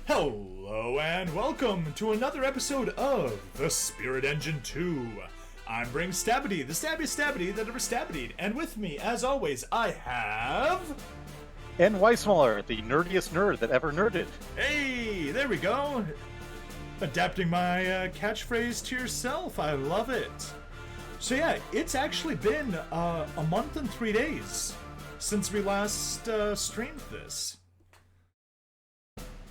Hello and welcome to another episode of The Spirit Engine 2. I'm Bring Stabbity, the stabbiest stabbity that ever stabbityed, and with me, as always, I have... And Weissmuller, the nerdiest nerd that ever nerded. Hey, there we go. Adapting my catchphrase to yourself, I love it. So yeah, it's actually been a month and 3 days since we last streamed this.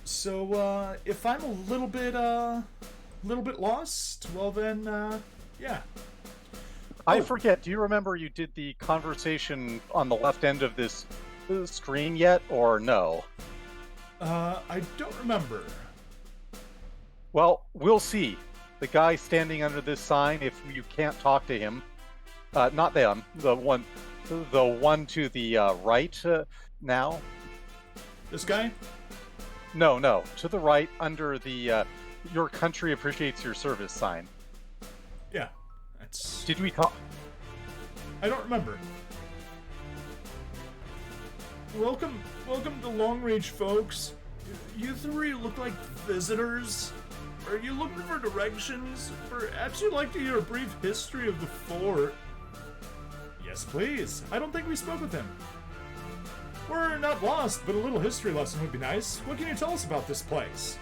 So, if I'm a little bit lost, well then, yeah. I forget, do you remember you did the conversation on the left end of this screen yet, or no? I don't remember. Well, we'll see. The guy standing under this sign, if you can't talk to him, not them, the one to the right now. This guy? No, to the right under the your country appreciates your service sign. Yeah, that's... Did we talk? I don't remember. Welcome to Long Range, folks. You three look like visitors. Are you looking for directions? Perhaps you'd like to hear a brief history of the fort. Yes, please. I don't think we spoke with him. We're not lost, but a little history lesson would be nice. What can you tell us about this place?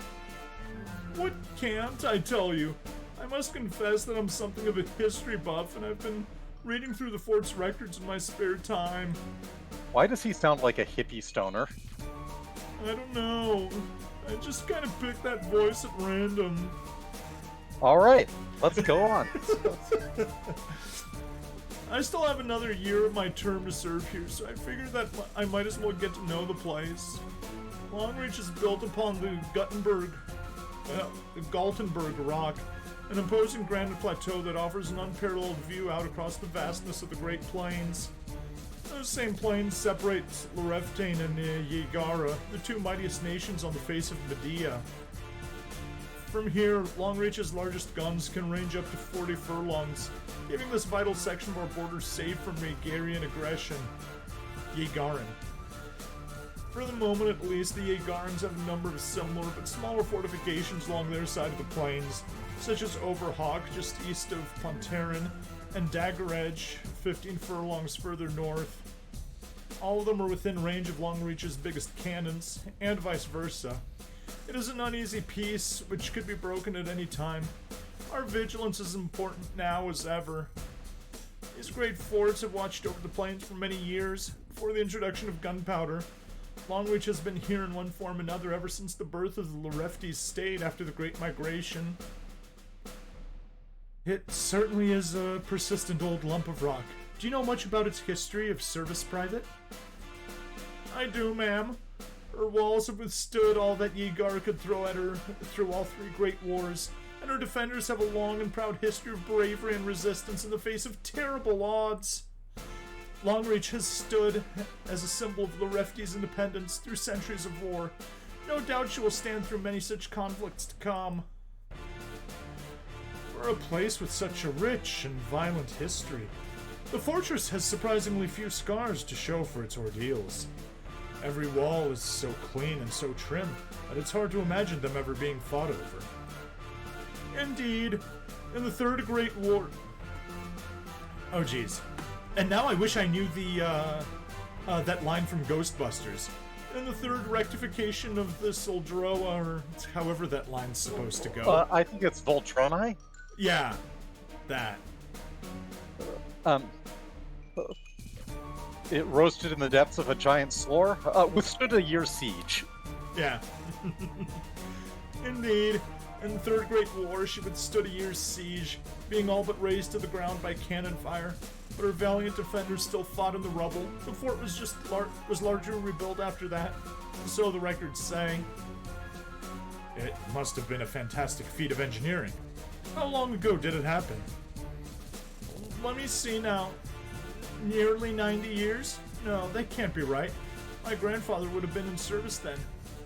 What can't I tell you? I must confess that I'm something of a history buff, and I've been reading through the fort's records in my spare time. Why does he sound like a hippie stoner? I don't know. I just kind of picked that voice at random. All right, let's go on. I still have another year of my term to serve here, so I figured that I might as well get to know the place. Longreach is built upon the Galtenberg rock, an imposing granite plateau that offers an unparalleled view out across the vastness of the Great Plains. Those same plains separate Loreftane and Yegara, the two mightiest nations on the face of Medea. From here, Longreach's largest guns can range up to 40 furlongs, giving this vital section of our border safe from Megarian aggression. Yegaran. For the moment at least, the Yegarans have a number of similar but smaller fortifications along their side of the plains, such as Overhawk, just east of Pontarin, and Dagger Edge, 15 furlongs further north. All of them are within range of Longreach's biggest cannons, and vice versa. It is an uneasy peace, which could be broken at any time. Our vigilance is important now as ever. These great forts have watched over the plains for many years. Before the introduction of gunpowder, Longreach has been here in one form or another ever since the birth of the Loreftes state after the Great Migration. It certainly is a persistent old lump of rock. Do you know much about its history of service, Private? I do, ma'am. Her walls have withstood all that Yegar could throw at her through all three great wars, and her defenders have a long and proud history of bravery and resistance in the face of terrible odds. Longreach has stood as a symbol of Loreftes' independence through centuries of war. No doubt she will stand through many such conflicts to come. For a place with such a rich and violent history, the fortress has surprisingly few scars to show for its ordeals. Every wall is so clean and so trim that it's hard to imagine them ever being fought over. Indeed, in the Third Great War... Oh geez. And now I wish I knew that line from Ghostbusters. In the third rectification of the Soldroa, or however that line's supposed to go. I think it's Voltroni. Yeah, that. It roasted in the depths of a giant slore, withstood a year's siege. Yeah. Indeed. In the Third Great War, she withstood a year's siege, being all but razed to the ground by cannon fire. But her valiant defenders still fought in the rubble. The fort was largely rebuilt after that, so the records say. It must have been a fantastic feat of engineering. How long ago did it happen? Let me see now. Nearly 90 years? No, that can't be right. My grandfather would have been in service then.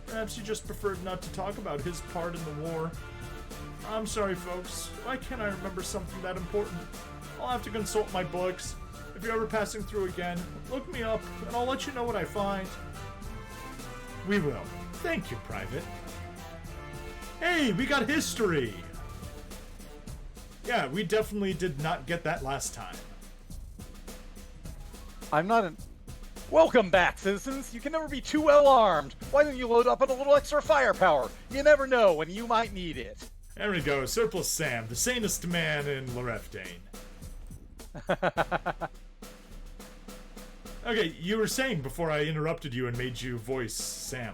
Perhaps he just preferred not to talk about his part in the war. I'm sorry, folks. Why can't I remember something that important? I'll have to consult my books. If you're ever passing through again, look me up, and I'll let you know what I find. We will. Thank you, Private. Hey, we got history! Yeah, we definitely did not get that last time. I'm not an... Welcome back, citizens! You can never be too well armed! Why don't you load up on a little extra firepower? You never know when you might need it. There we go, Surplus Sam, the sanest man in Loreftane. Okay, you were saying before I interrupted you and made you voice Sam.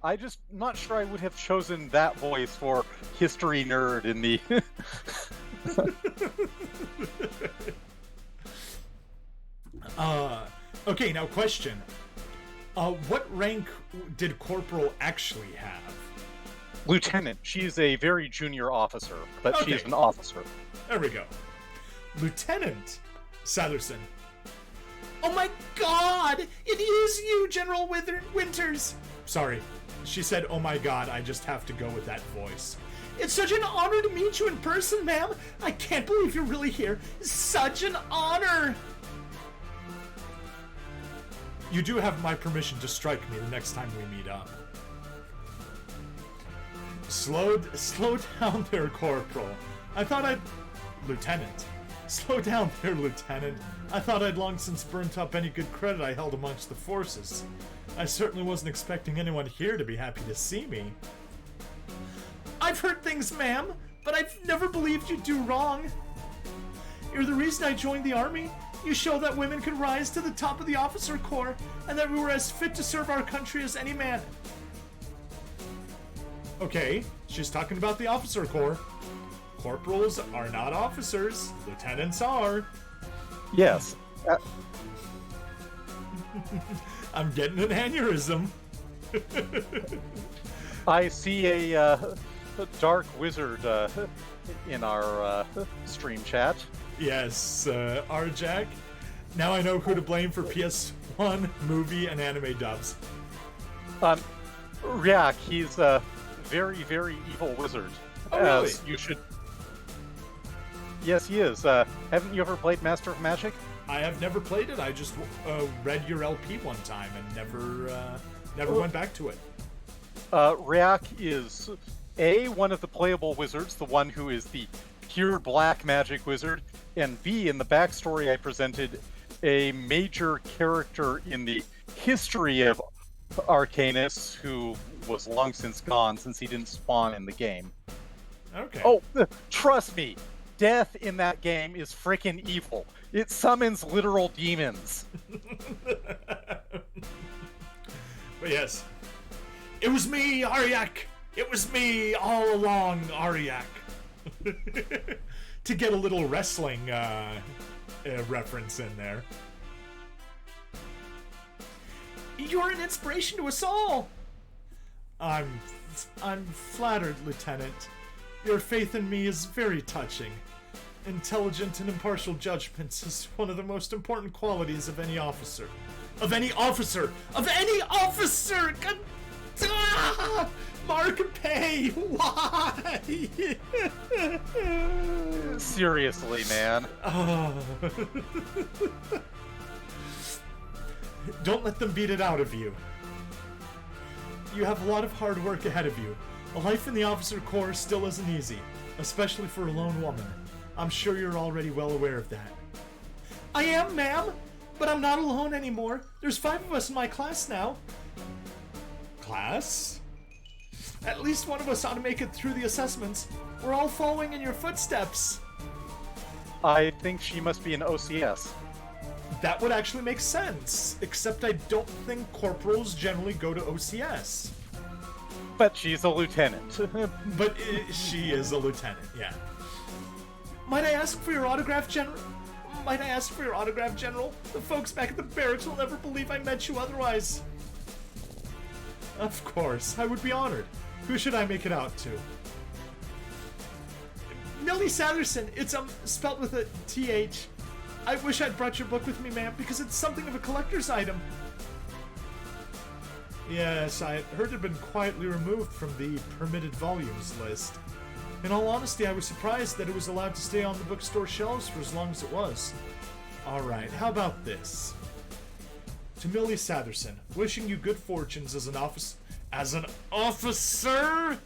I just not sure I would have chosen that voice for history nerd in the... Okay, now question. What rank did Corporal actually have? Lieutenant. She's a very junior officer, but Okay. she's an officer. There we go. Lieutenant Satherson. Oh my god! It is you, General Winters! Sorry. She said, oh my god, I just have to go with that voice. It's such an honor to meet you in person, ma'am. I can't believe you're really here. Such an honor! You do have my permission to strike me the next time we meet up. Slow down there, Corporal. I thought I'd... Lieutenant. Slow down there, Lieutenant. I thought I'd long since burnt up any good credit I held amongst the forces. I certainly wasn't expecting anyone here to be happy to see me. I've heard things, ma'am, but I've never believed you'd do wrong. You're the reason I joined the army. You show that women could rise to the top of the officer corps, and that we were as fit to serve our country as any man. Okay, she's talking about the officer corps. Corporals are not officers. Lieutenants are. Yes. I'm getting an aneurysm. I see a dark wizard in our stream chat. Yes, Arjack. Now I know who to blame for PS1 movie and anime dubs. Yeah, he's a very, very evil wizard. Oh, really? As you should... Yes, he is. Haven't you ever played Master of Magic? I have never played it. I just read your LP one time and never went back to it. Ryak is A, one of the playable wizards, the one who is the pure black magic wizard, and B, in the backstory I presented, a major character in the history of Arcanus, who was long since gone since he didn't spawn in the game. Okay. Oh, trust me, death in that game is frickin' evil. It summons literal demons. But yes. It was me, Aryak! It was me all along, Aryak! To get a little wrestling reference in there. You're an inspiration to us all! I'm flattered, Lieutenant. Your faith in me is very touching. Intelligent and impartial judgments is one of the most important qualities of any officer. Of any officer! Of any officer! God, Mark Pay, why? Seriously, man. Don't let them beat it out of you. You have a lot of hard work ahead of you. A life in the officer corps still isn't easy, especially for a lone woman. I'm sure you're already well aware of that. I am, ma'am, but I'm not alone anymore. There's 5 of us in my class now. Class? At least one of us ought to make it through the assessments. We're all following in your footsteps. I think she must be an OCS. That would actually make sense, except I don't think corporals generally go to OCS. But she's a lieutenant. But she is a lieutenant, yeah. Might I ask for your autograph, General? Might I ask for your autograph, General? The folks back at the barracks will never believe I met you otherwise. Of course, I would be honored. Who should I make it out to? Millie Satherson. It's spelt with a TH. I wish I'd brought your book with me, ma'am, because it's something of a collector's item. Yes, I heard it had been quietly removed from the permitted volumes list. In all honesty, I was surprised that it was allowed to stay on the bookstore shelves for as long as it was. Alright, how about this? To Millie Satherson, wishing you good fortunes as an officer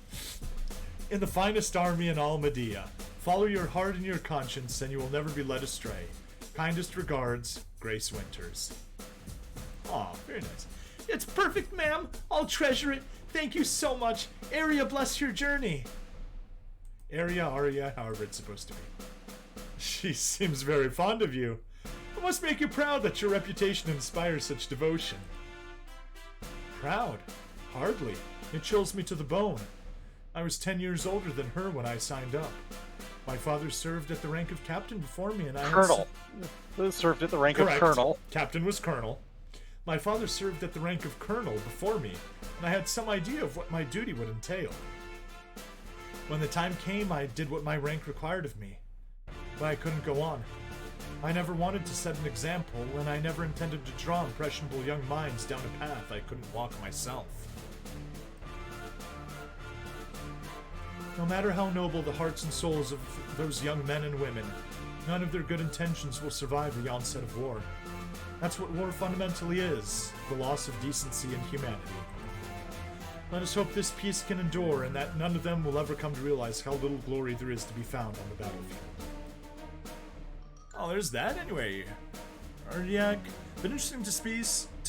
in the finest army in all Medea. Follow your heart and your conscience, and you will never be led astray. Kindest regards, Grace Winters. Aw, very nice. It's perfect, ma'am. I'll treasure it. Thank you so much. Aria, bless your journey. Aria, however it's supposed to be. She seems very fond of you. It must make you proud that your reputation inspires such devotion. Proud? Hardly. It chills me to the bone. I was 10 years older than her when I signed up. My father served at the rank of captain before me, and I Colonel. Served at the rank of colonel. Captain was colonel. My father served at the rank of colonel before me, and I had some idea of what my duty would entail. When the time came, I did what my rank required of me. But I couldn't go on. I never wanted to set an example, and I never intended to draw impressionable young minds down a path I couldn't walk myself. No matter how noble the hearts and souls of those young men and women, none of their good intentions will survive the onset of war. That's what war fundamentally is, the loss of decency and humanity. Let us hope this peace can endure, and that none of them will ever come to realize how little glory there is to be found on the battlefield. Oh, there's that anyway. Ardiac. Been interesting to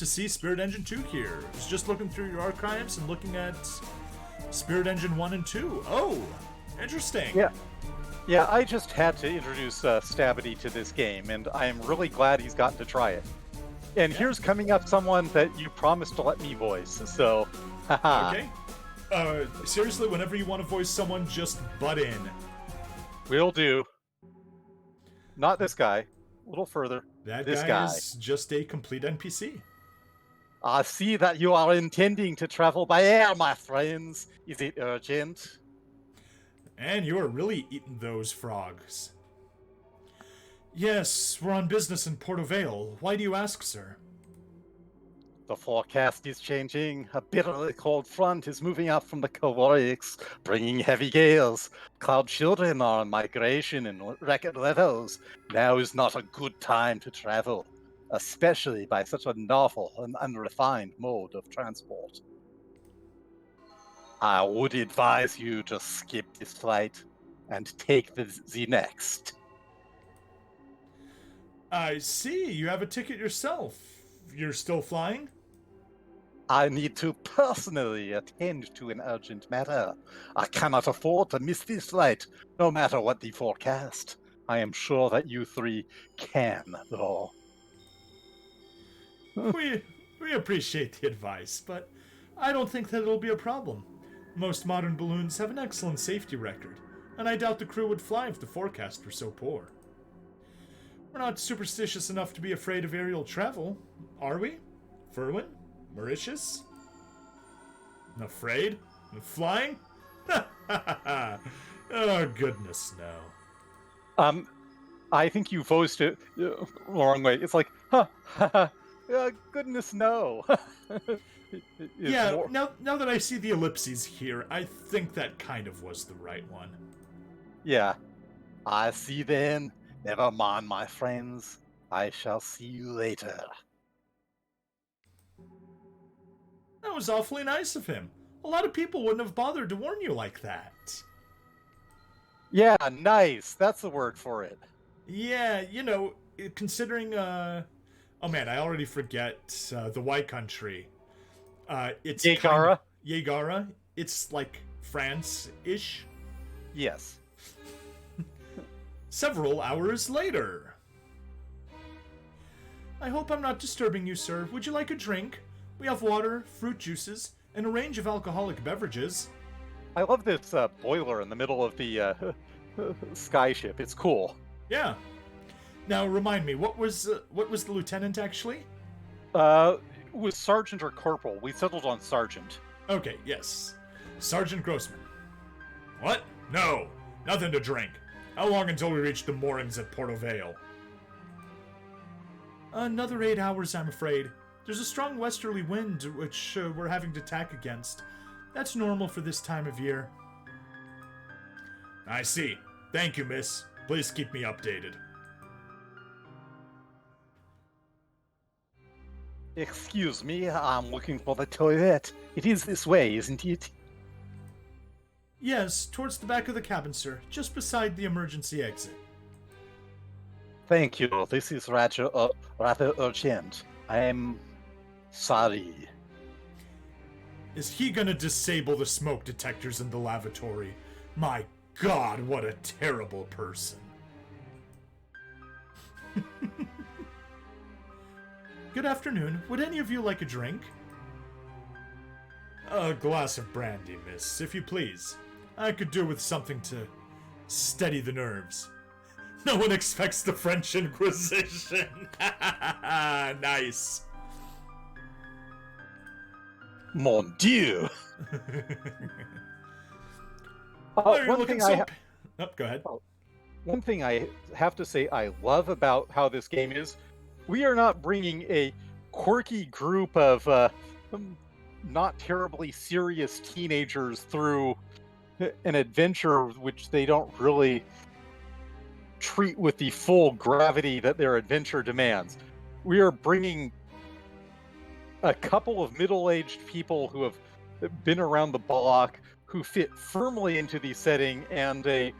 see Spirit Engine 2 here. I was just looking through your archives and looking at Spirit Engine 1 and 2. Oh, interesting. Yeah, I just had to introduce Stabity to this game, and I am really glad he's gotten to try it. And here's coming up someone that you promised to let me voice, so haha. Okay. Seriously, whenever you want to voice someone, just butt in. Will do. Not this guy. A little further. This guy is just a complete NPC. I see that you are intending to travel by air, my friends. Is it urgent? And you are really eating those frogs. Yes, we're on business in Porto Vale. Why do you ask, sir? The forecast is changing. A bitterly cold front is moving up from the Coworics, bringing heavy gales. Cloud children are on migration in record levels. Now is not a good time to travel, especially by such a novel and unrefined mode of transport. I would advise you to skip this flight and take the next. I see. You have a ticket yourself. You're still flying? I need to personally attend to an urgent matter. I cannot afford to miss this flight, no matter what the forecast. I am sure that you three can, though. We appreciate the advice, but I don't think that it'll be a problem. Most modern balloons have an excellent safety record, and I doubt the crew would fly if the forecast were so poor. We're not superstitious enough to be afraid of aerial travel, are we? Ferwin? Mauritius? Afraid? Of flying? Oh, goodness, no. I think you voiced it wrong way. It's like, goodness, no. Yeah, now that I see the ellipses here, I think that kind of was the right one. Yeah. I see then. Never mind, my friends. I shall see you later. That was awfully nice of him. A lot of people wouldn't have bothered to warn you like that. Yeah, nice. That's the word for it. Yeah, you know, considering, oh man, I already forget the White Country. It's Yegara? Yegara. It's like France-ish. Yes. Several hours later. I hope I'm not disturbing you, sir. Would you like a drink? We have water, fruit juices, and a range of alcoholic beverages. I love this boiler in the middle of the skyship. It's cool. Yeah. Now remind me, what was the lieutenant actually? It was sergeant or corporal. We settled on sergeant. Okay, yes. Sergeant Grossman. What? No, nothing to drink. How long until we reach the moorings at Porto Vale? Another 8 hours, I'm afraid. There's a strong westerly wind, which we're having to tack against. That's normal for this time of year. I see. Thank you, miss. Please keep me updated. Excuse me, I'm looking for the toilet. It is this way, isn't it? Yes, towards the back of the cabin, sir, just beside the emergency exit. Thank you. This is rather urgent. I'm sorry. Is he gonna disable the smoke detectors in the lavatory? My God, what a terrible person. Good afternoon. Would any of you like a drink? A glass of brandy, miss, if you please. I could do with something to steady the nerves. No one expects the French Inquisition. Nice. Mon Dieu! Why are you one looking thing so... Oh, go ahead. One thing I have to say I love about how this game is, we are not bringing a quirky group of not terribly serious teenagers through an adventure which they don't really treat with the full gravity that their adventure demands. We are bringing a couple of middle-aged people who have been around the block, who fit firmly into the setting, and the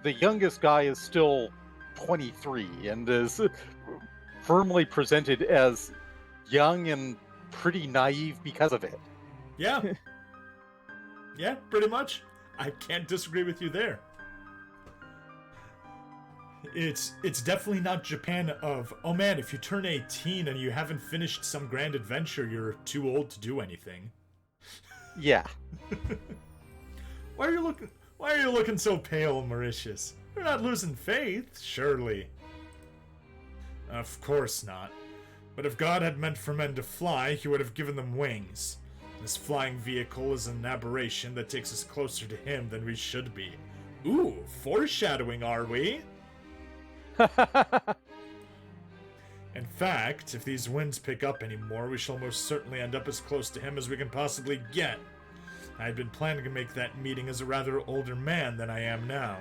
youngest guy is still 23 and is firmly presented as young and pretty naive because of it. Yeah. Yeah, pretty much. I can't disagree with you there. It's definitely not Japan of, oh man, if you turn 18 and you haven't finished some grand adventure, you're too old to do anything. Yeah. Why are you looking so pale, Mauritius? You're not losing faith, surely. Of course not. But if God had meant for men to fly, he would have given them wings. This flying vehicle is an aberration that takes us closer to him than we should be. Ooh, foreshadowing, are we? In fact, if these winds pick up anymore, we shall most certainly end up as close to him as we can possibly get. I had been planning to make that meeting as a rather older man than I am now.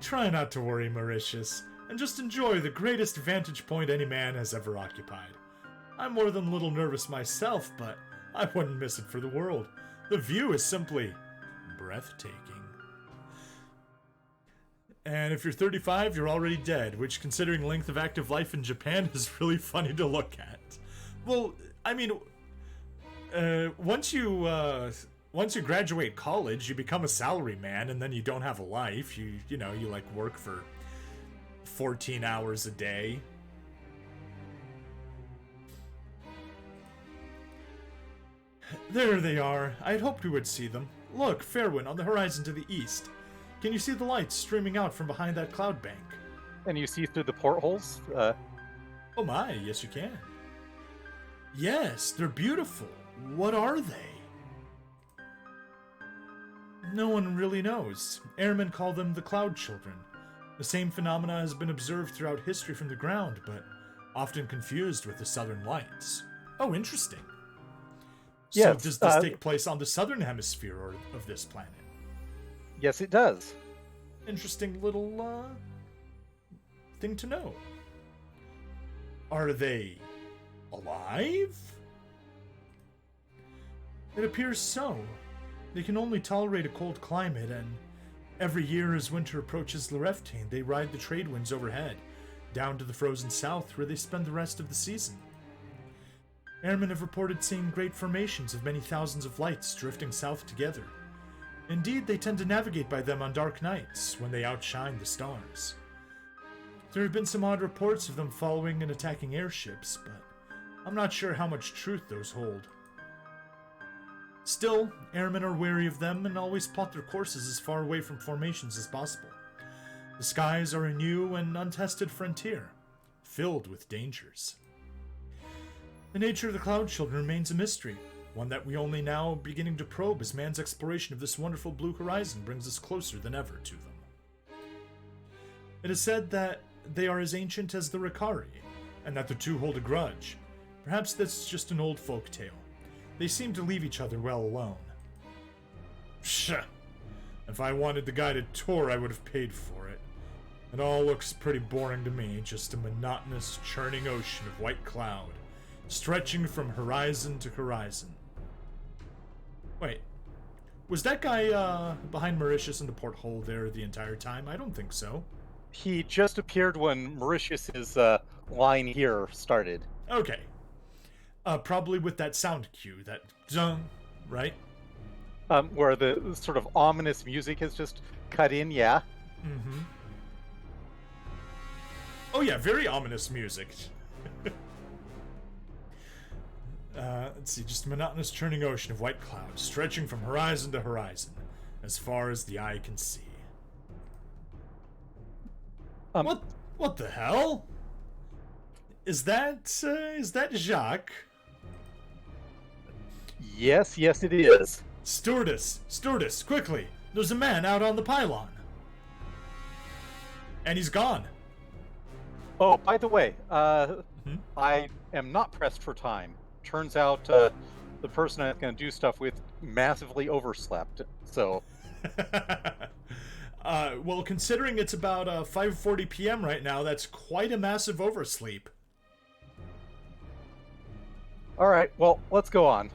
Try not to worry, Mauritius, and just enjoy the greatest vantage point any man has ever occupied. I'm more than a little nervous myself, but I wouldn't miss it for the world. The view is simply breathtaking. And if you're 35, you're already dead, which, considering length of active life in Japan, is really funny to look at. Well, I mean, once you graduate college, you become a salary man, and then you don't have a life. You like work for 14 hours a day. There they are. I had hoped we would see them. Look, Fairwind on the horizon to the east. Can you see the lights streaming out from behind that cloud bank? And you see through the portholes? Oh my, yes you can. Yes, they're beautiful. What are they? No one really knows. Airmen call them the Cloud Children. The same phenomena has been observed throughout history from the ground, but often confused with the Southern Lights. Oh, interesting. Yes, So does this take place on the southern hemisphere of this planet? Yes, it does. Interesting little thing to know. Are they alive? It appears so. They can only tolerate a cold climate, and every year as winter approaches Loreftane, they ride the trade winds overhead, down to the frozen south where they spend the rest of the season. Airmen have reported seeing great formations of many thousands of lights drifting south together. Indeed, they tend to navigate by them on dark nights, when they outshine the stars. There have been some odd reports of them following and attacking airships, but I'm not sure how much truth those hold. Still, airmen are wary of them and always plot their courses as far away from formations as possible. The skies are a new and untested frontier, filled with dangers. The nature of the Cloud Children remains a mystery, one that we only now beginning to probe as man's exploration of this wonderful blue horizon brings us closer than ever to them. It is said that they are as ancient as the Ricari, and that the two hold a grudge. Perhaps that's just an old folk tale. They seem to leave each other well alone. Psha! If I wanted the guided tour, I would have paid for it. It all looks pretty boring to me, just a monotonous, churning ocean of white cloud, stretching from horizon to horizon. Wait, was that guy behind Mauritius in the porthole there the entire time? I don't think so. He just appeared when Mauritius's line here started. Okay. Probably with that sound cue, that zung, right? Where the sort of ominous music has just cut in, yeah. Mm-hmm. Oh yeah, very ominous music. Let's see, just a monotonous churning ocean of white clouds, stretching from horizon to horizon, as far as the eye can see. What the hell? Is that Jacques? Yes, it is. Stewardess, quickly! There's a man out on the pylon. And he's gone. Oh, by the way, I am not pressed for time. Turns out the person I'm going to do stuff with massively overslept, so... Well, considering it's about 5:40 p.m. right now, that's quite a massive oversleep. Alright, well, let's go on.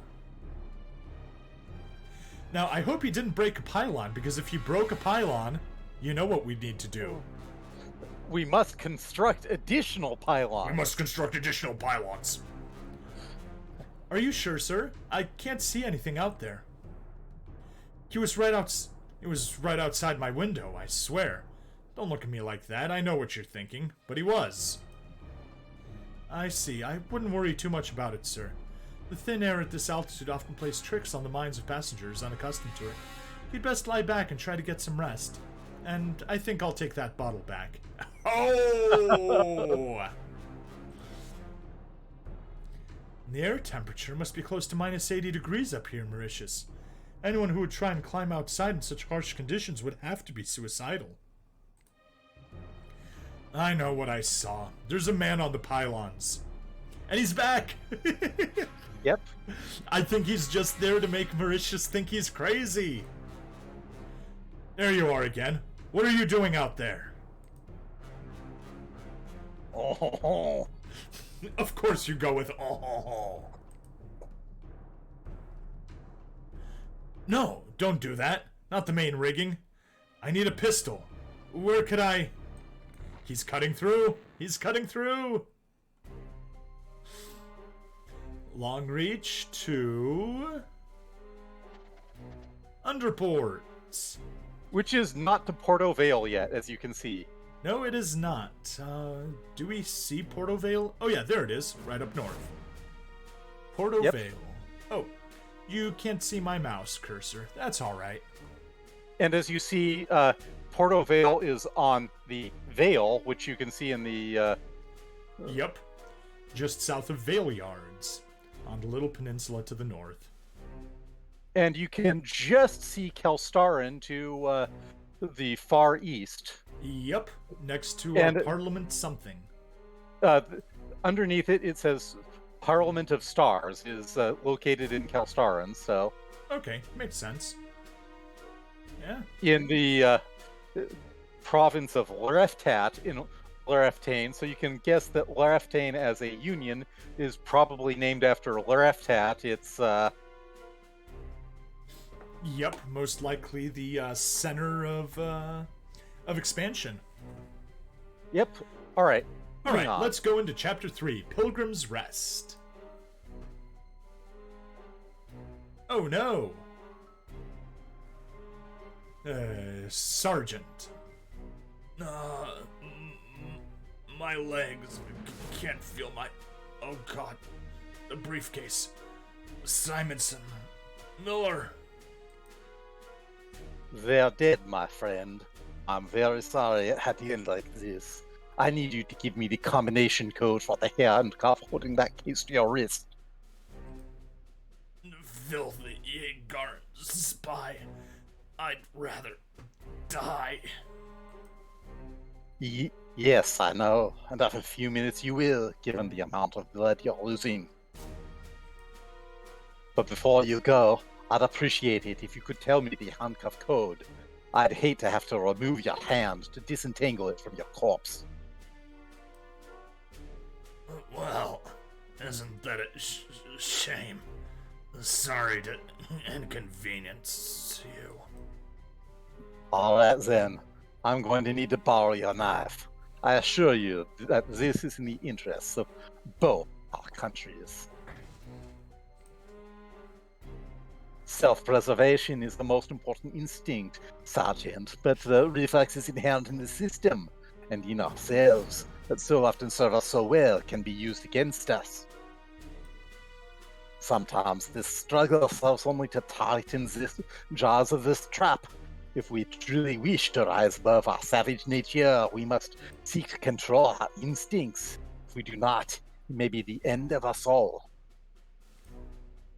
Now, I hope he didn't break a pylon, because if he broke a pylon, you know what we need to do. We must construct additional pylons. We must construct additional pylons. Are you sure, sir? I can't see anything out there. It was right outside my window, I swear. Don't look at me like that. I know what you're thinking, but he was. I see. I wouldn't worry too much about it, sir. The thin air at this altitude often plays tricks on the minds of passengers unaccustomed to it. You'd best lie back and try to get some rest. And I think I'll take that bottle back. Oh! The air temperature must be close to minus 80 degrees up here in Mauritius. Anyone who would try and climb outside in such harsh conditions would have to be suicidal. I know what I saw. There's a man on the pylons. And he's back! Yep. I think he's just there to make Mauritius think he's crazy. There you are again. What are you doing out there? Oh. Of course you go with oh. No, don't do that. Not the main rigging. I need a pistol. Where could I... He's cutting through. He's cutting through. Long reach to... Underports. Which is not to Porto Vale yet, as you can see. No, it is not. Do we see Porto Vale? Oh yeah, there it is, right up north. Porto Vale. Oh, you can't see my mouse cursor. That's all right. And as you see, Porto Vale is on the Vale, which you can see in the... Yep. Just south of Vale Yards, on the little peninsula to the north. And you can just see Kelstarin to the far east. Yep, next to Parliament something. Underneath it, it says Parliament of Stars is located in Kelstarin, so... Okay, makes sense. Yeah. In the province of Lereftat in Lereftain, so you can guess that Lereftain as a union is probably named after Lereftat. It's... Yep, most likely the center of expansion. Yep. All right. All right, let's go into Chapter 3, Pilgrim's Rest. Oh no! Sergeant. My legs. Can't feel my... Oh god. The briefcase. Simonson. Miller. They're dead, my friend. I'm very sorry it had to end like this. I need you to give me the combination code for the handcuff holding that case to your wrist. Filthy Yeagar spy. I'd rather die. Yes, I know. And after a few minutes you will, given the amount of blood you're losing. But before you go, I'd appreciate it if you could tell me the handcuff code. I'd hate to have to remove your hand to disentangle it from your corpse. Well, isn't that a shame? Sorry to inconvenience you. Alright then, I'm going to need to borrow your knife. I assure you that this is in the interests of both our countries. Self-preservation is the most important instinct, Sergeant, but the reflex is inherent in the system, and in ourselves, that so often serve us so well can be used against us. Sometimes this struggle serves only to tighten the jaws of this trap. If we truly wish to rise above our savage nature, we must seek to control our instincts. If we do not, it may be the end of us all.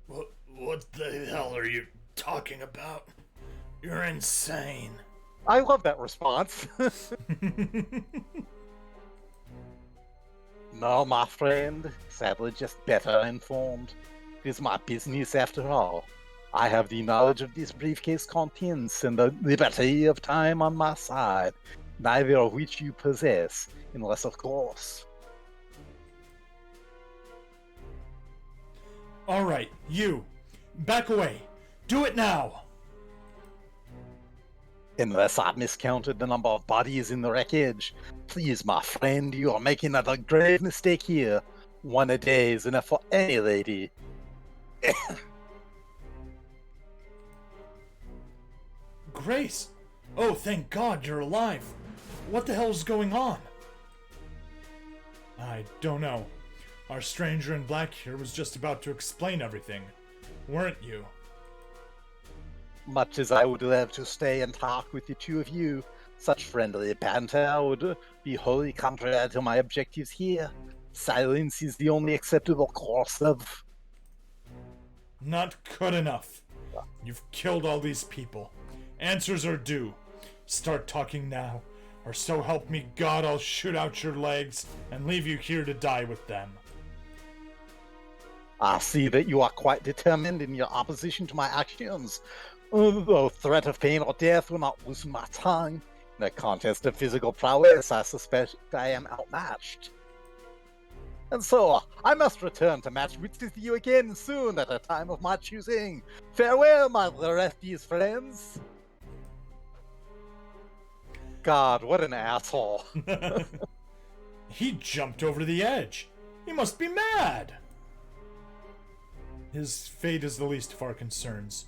What the hell are you talking about? You're insane. I love that response. No, my friend, sadly just better informed. It is my business after all. I have the knowledge of this briefcase contents and the liberty of time on my side, neither of which you possess, unless of course. Alright, you. Back away. Do it now! Unless I've miscounted the number of bodies in the wreckage. Please, my friend, you are making a grave mistake here. One a day is enough for any lady. Grace! Oh, thank God you're alive. What the hell's going on? I don't know. Our stranger in black here was just about to explain everything, weren't you? Much as I would love to stay and talk with the two of you, such friendly banter would be wholly contrary to my objectives here. Silence is the only acceptable course of... Not good enough. You've killed all these people. Answers are due. Start talking now, or so help me God, I'll shoot out your legs and leave you here to die with them. I see that you are quite determined in your opposition to my actions. Though threat of pain or death will not loosen my tongue. In a contest of physical prowess, I suspect I am outmatched. And so, I must return to match wits with you again soon at a time of my choosing. Farewell, my Lorethti's friends. God, what an asshole. He jumped over the edge. He must be mad. His fate is the least of our concerns.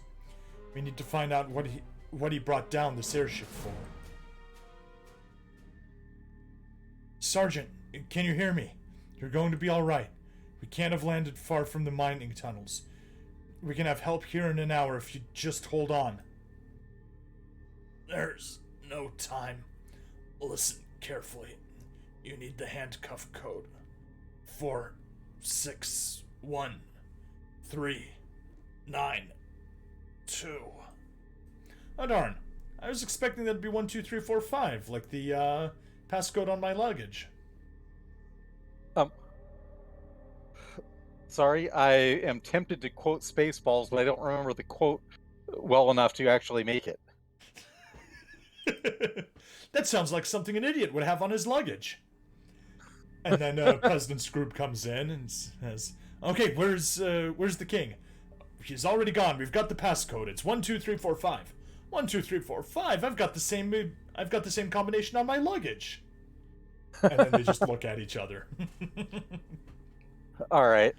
We need to find out what he brought down this airship for. Sergeant, can you hear me? You're going to be all right. We can't have landed far from the mining tunnels. We can have help here in an hour if you just hold on. There's no time. Listen carefully. You need the handcuff code. 46139 Oh darn. I was expecting that to be 12345, like the passcode on my luggage. Sorry, I am tempted to quote Spaceballs, but I don't remember the quote well enough to actually make it. That sounds like something an idiot would have on his luggage. And then President Scroob comes in and says, "Okay, where's the king? He's already gone. We've got the passcode. It's 12345. 12345. I've got the same combination on my luggage." And then they just look at each other. All right.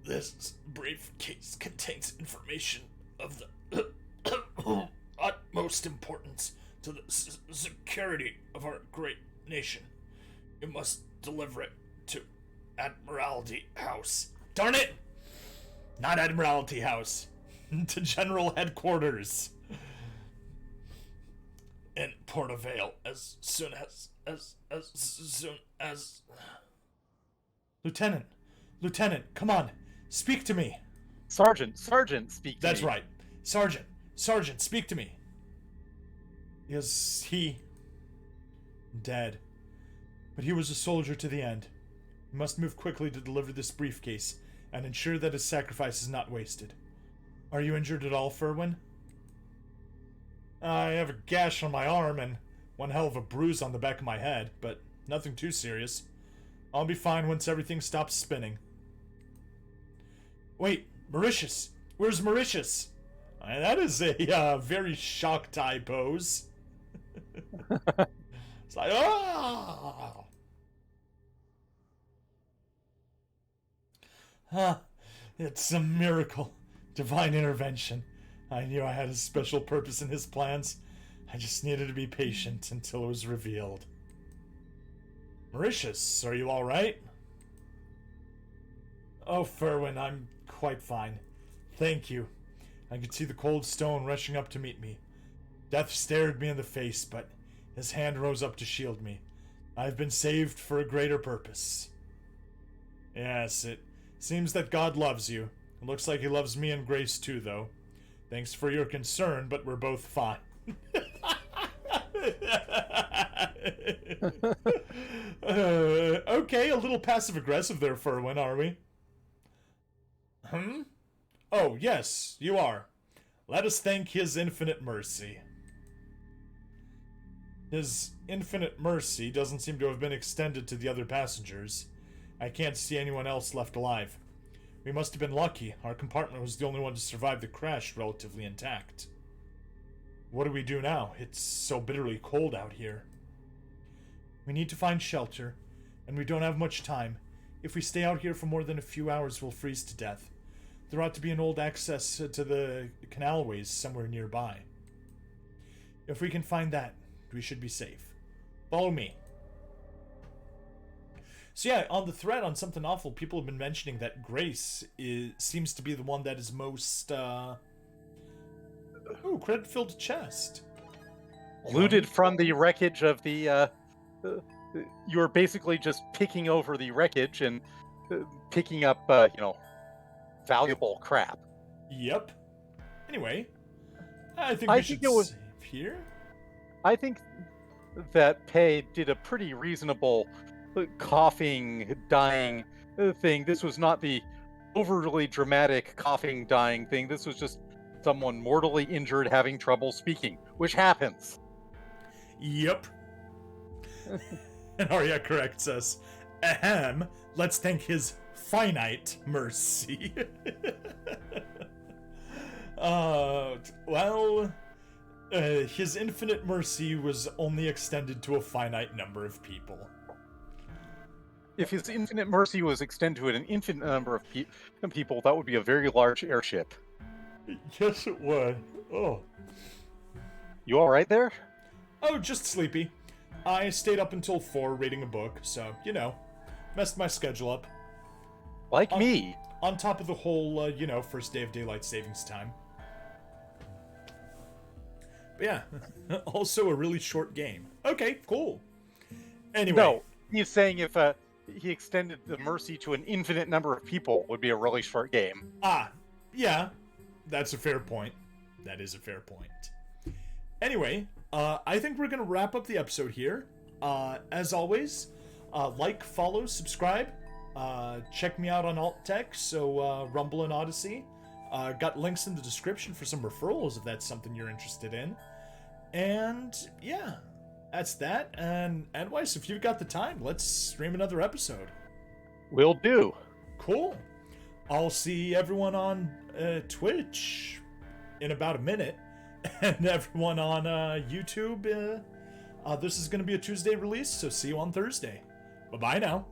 This briefcase contains information of the utmost importance to the security of our great nation. You must deliver it to Admiralty House. Darn it! Not Admiralty House. To General Headquarters. In Port of Vale as soon as Lieutenant, come on. Speak to me. Sergeant, speak to That's me. right. Sergeant, speak to me. Is he dead? But he was a soldier to the end. We must move quickly to deliver this briefcase and ensure that his sacrifice is not wasted. Are you injured at all, Ferwin? I have a gash on my arm and one hell of a bruise on the back of my head, but nothing too serious. I'll be fine once everything stops spinning. Wait, Mauritius! Where's Mauritius? That is a very shocked eye pose. It's like, ah! Huh. It's a miracle. Divine intervention. I knew I had a special purpose in his plans. I just needed to be patient until it was revealed. Mauritius, are you alright? Oh, Ferwin, I'm quite fine. Thank you. I could see the cold stone rushing up to meet me. Death stared me in the face, but his hand rose up to shield me. I've been saved for a greater purpose. Yes, it seems that God loves you. It looks like he loves me and Grace too, though. Thanks for your concern, but we're both fine. Okay, a little passive-aggressive there, Ferwin, are we? Oh, yes, you are. Let us thank his infinite mercy. His infinite mercy doesn't seem to have been extended to the other passengers. I can't see anyone else left alive. We must have been lucky. Our compartment was the only one to survive the crash relatively intact. What do we do now? It's so bitterly cold out here. We need to find shelter, and we don't have much time. If we stay out here for more than a few hours, we'll freeze to death. There ought to be an old access to the canalways somewhere nearby. If we can find that, we should be safe. Follow me. So yeah, on the thread, on Something Awful, people have been mentioning that Grace seems to be the one that is most, Ooh, credit-filled chest. Looted from the wreckage of the, you were basically just picking over the wreckage and picking up, valuable crap. Yep. Anyway, I think we should save here. I think that Pei did a pretty reasonable coughing, dying thing. This was not the overly dramatic coughing, dying thing. This was just someone mortally injured having trouble speaking, which happens. Yep. And Arya corrects us. Ahem. Let's thank his finite mercy. His infinite mercy was only extended to a finite number of people. If his infinite mercy was extended to an infinite number of people, that would be a very large airship. Yes, it would. Oh. You all right there? Oh, just sleepy. I stayed up until 4 reading a book, so, messed my schedule up. Like me. On top of the whole, first day of daylight savings time. But yeah, also a really short game. Okay, cool. Anyway. No, he's saying if he extended the mercy to an infinite number of people, it would be a really short game. Yeah. That's a fair point. That is a fair point. Anyway, I think we're going to wrap up the episode here. As always, like, follow, subscribe. Check me out on Alt Tech, so Rumble and Odyssey. Got links in the description for some referrals if that's something you're interested in. And yeah, that's that. And Weiss, if you've got the time, let's stream another episode. Will do. Cool. I'll see everyone on Twitch in about a minute. And everyone on YouTube, this is going to be a Tuesday release, so see you on Thursday. Bye-bye now.